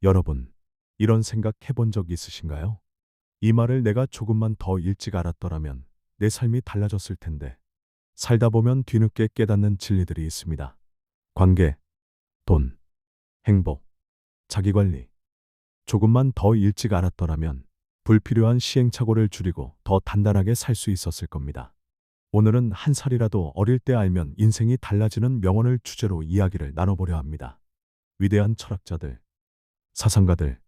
여러분, 이런 생각 해본 적 있으신가요? 이 말을 내가 조금만 더 일찍 알았더라면 내 삶이 달라졌을 텐데. 살다 보면 뒤늦게 깨닫는 진리들이 있습니다. 관계, 돈, 행복, 자기관리. 조금만 더 일찍 알았더라면 불필요한 시행착오를 줄이고 더 단단하게 살 수 있었을 겁니다. 오늘은 한 살이라도 어릴 때 알면 인생이 달라지는 명언을 주제로 이야기를 나눠보려 합니다. 위대한 철학자들, 사상가들,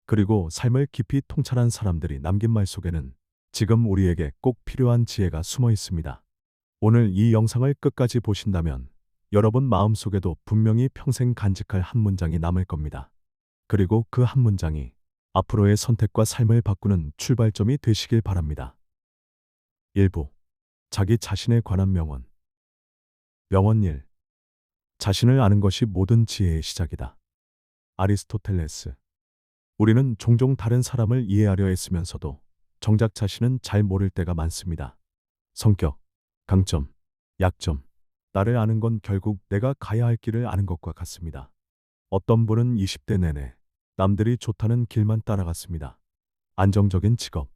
그리고 삶을 깊이 통찰한 사람들이 남긴 말 속에는 지금 우리에게 꼭 필요한 지혜가 숨어 있습니다. 오늘 이 영상을 끝까지 보신다면 여러분 마음속에도 분명히 평생 간직할 한 문장이 남을 겁니다. 그리고 그 한 문장이 앞으로의 선택과 삶을 바꾸는 출발점이 되시길 바랍니다. 일부 자기 자신에 관한 명언. 명언 1. 자신을 아는 것이 모든 지혜의 시작이다. 아리스토텔레스. 우리는 종종 다른 사람을 이해하려 애쓰면서도 정작 자신은 잘 모를 때가 많습니다. 성격, 강점, 약점. 나를 아는 건 결국 내가 가야 할 길을 아는 것과 같습니다. 어떤 분은 20대 내내 남들이 좋다는 길만 따라갔습니다. 안정적인 직업,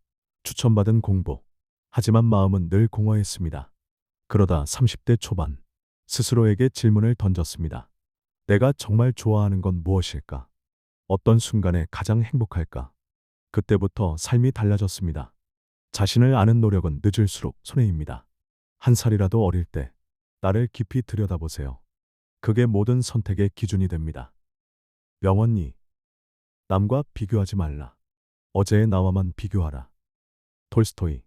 추천받은 공부. 하지만 마음은 늘 공허했습니다. 그러다 30대 초반, 스스로에게 질문을 던졌습니다. 내가 정말 좋아하는 건 무엇일까? 어떤 순간에 가장 행복할까? 그때부터 삶이 달라졌습니다. 자신을 아는 노력은 늦을수록 손해입니다. 한 살이라도 어릴 때 나를 깊이 들여다보세요. 그게 모든 선택의 기준이 됩니다. 명언 2. 남과 비교하지 말라. 어제의 나와만 비교하라. 톨스토이.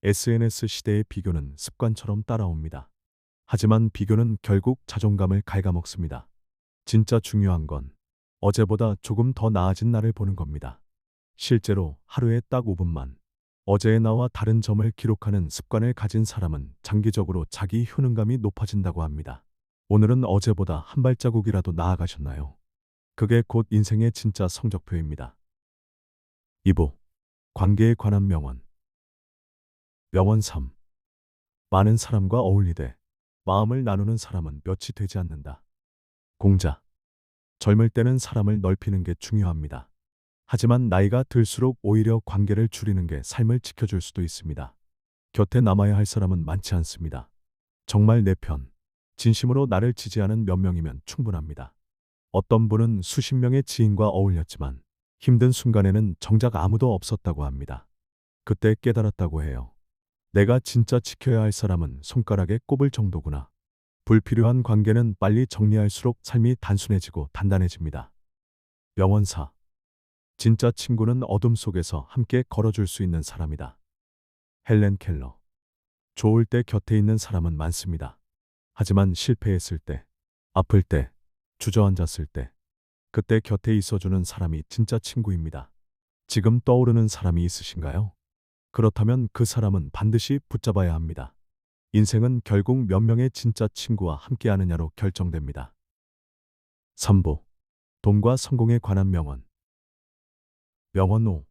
SNS 시대의 비교는 습관처럼 따라옵니다. 하지만 비교는 결국 자존감을 갉아먹습니다. 진짜 중요한 건 어제보다 조금 더 나아진 나를 보는 겁니다. 실제로 하루에 딱 5분만 어제의 나와 다른 점을 기록하는 습관을 가진 사람은 장기적으로 자기 효능감이 높아진다고 합니다. 오늘은 어제보다 한 발자국이라도 나아가셨나요? 그게 곧 인생의 진짜 성적표입니다. 2부 관계에 관한 명언. 명언 3. 많은 사람과 어울리되 마음을 나누는 사람은 몇이 되지 않는다. 공자. 젊을 때는 사람을 넓히는 게 중요합니다. 하지만 나이가 들수록 오히려 관계를 줄이는 게 삶을 지켜줄 수도 있습니다. 곁에 남아야 할 사람은 많지 않습니다. 정말 내 편, 진심으로 나를 지지하는 몇 명이면 충분합니다. 어떤 분은 수십 명의 지인과 어울렸지만 힘든 순간에는 정작 아무도 없었다고 합니다. 그때 깨달았다고 해요. 내가 진짜 지켜야 할 사람은 손가락에 꼽을 정도구나. 불필요한 관계는 빨리 정리할수록 삶이 단순해지고 단단해집니다. 명언 4. 진짜 친구는 어둠 속에서 함께 걸어줄 수 있는 사람이다. 헬렌 켈러. 좋을 때 곁에 있는 사람은 많습니다. 하지만 실패했을 때, 아플 때, 주저앉았을 때, 그때 곁에 있어주는 사람이 진짜 친구입니다. 지금 떠오르는 사람이 있으신가요? 그렇다면 그 사람은 반드시 붙잡아야 합니다. 인생은 결국 몇 명의 진짜 친구와 함께하느냐로 결정됩니다. 3부 돈과 성공에 관한 명언. 명언 5.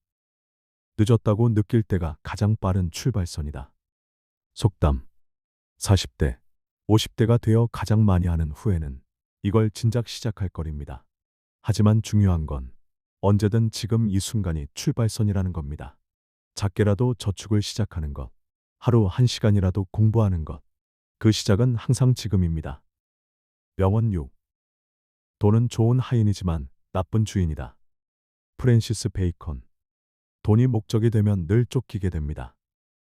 늦었다고 느낄 때가 가장 빠른 출발선이다. 속담. 40대, 50대가 되어 가장 많이 하는 후회는 이걸 진작 시작할 거리입니다. 하지만 중요한 건 언제든 지금 이 순간이 출발선이라는 겁니다. 작게라도 저축을 시작하는 것, 하루 1시간이라도 공부하는 것, 그 시작은 항상 지금입니다. 명언 6. 돈은 좋은 하인이지만 나쁜 주인이다. 프랜시스 베이컨. 돈이 목적이 되면 늘 쫓기게 됩니다.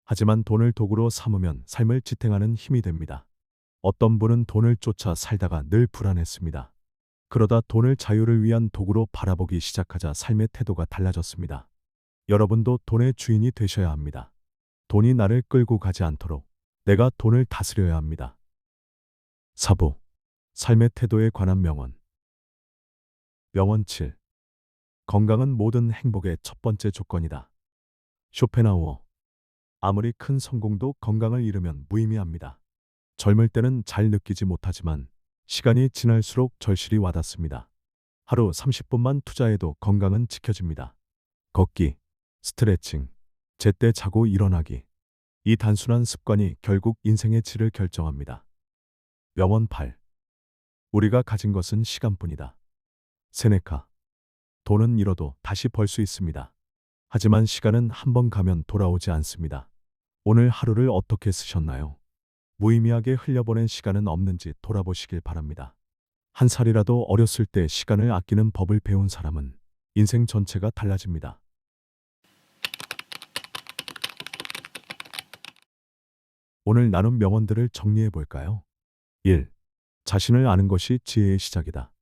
하지만 돈을 도구로 삼으면 삶을 지탱하는 힘이 됩니다. 어떤 분은 돈을 쫓아 살다가 늘 불안했습니다. 그러다 돈을 자유를 위한 도구로 바라보기 시작하자 삶의 태도가 달라졌습니다. 여러분도 돈의 주인이 되셔야 합니다. 돈이 나를 끌고 가지 않도록 내가 돈을 다스려야 합니다. 4부 삶의 태도에 관한 명언. 명언 7. 건강은 모든 행복의 첫 번째 조건이다. 쇼펜하우어. 아무리 큰 성공도 건강을 잃으면 무의미합니다. 젊을 때는 잘 느끼지 못하지만 시간이 지날수록 절실히 와닿습니다. 하루 30분만 투자해도 건강은 지켜집니다. 걷기, 스트레칭, 제때 자고 일어나기. 이 단순한 습관이 결국 인생의 질을 결정합니다. 명언 8. 우리가 가진 것은 시간뿐이다. 세네카. 돈은 잃어도 다시 벌 수 있습니다. 하지만 시간은 한 번 가면 돌아오지 않습니다. 오늘 하루를 어떻게 쓰셨나요? 무의미하게 흘려보낸 시간은 없는지 돌아보시길 바랍니다. 한 살이라도 어렸을 때 시간을 아끼는 법을 배운 사람은 인생 전체가 달라집니다. 오늘 나눈 명언들을 정리해 볼까요? 1. 자신을 아는 것이 지혜의 시작이다.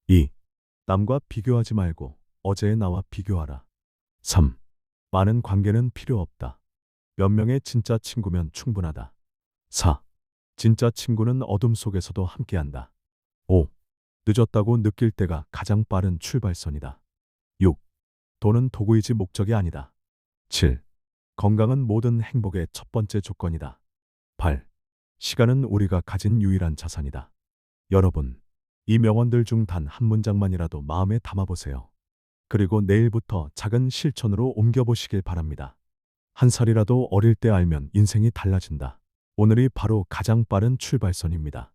2. 남과 비교하지 말고 어제의 나와 비교하라. 3. 많은 관계는 필요 없다. 몇 명의 진짜 친구면 충분하다. 4. 진짜 친구는 어둠 속에서도 함께한다. 5. 늦었다고 느낄 때가 가장 빠른 출발선이다. 6. 돈은 도구이지 목적이 아니다. 7. 건강은 모든 행복의 첫 번째 조건이다. 8. 시간은 우리가 가진 유일한 자산이다. 여러분, 이 명언들 중 단 한 문장만이라도 마음에 담아보세요. 그리고 내일부터 작은 실천으로 옮겨보시길 바랍니다. 한 살이라도 어릴 때 알면 인생이 달라진다. 오늘이 바로 가장 빠른 출발선입니다.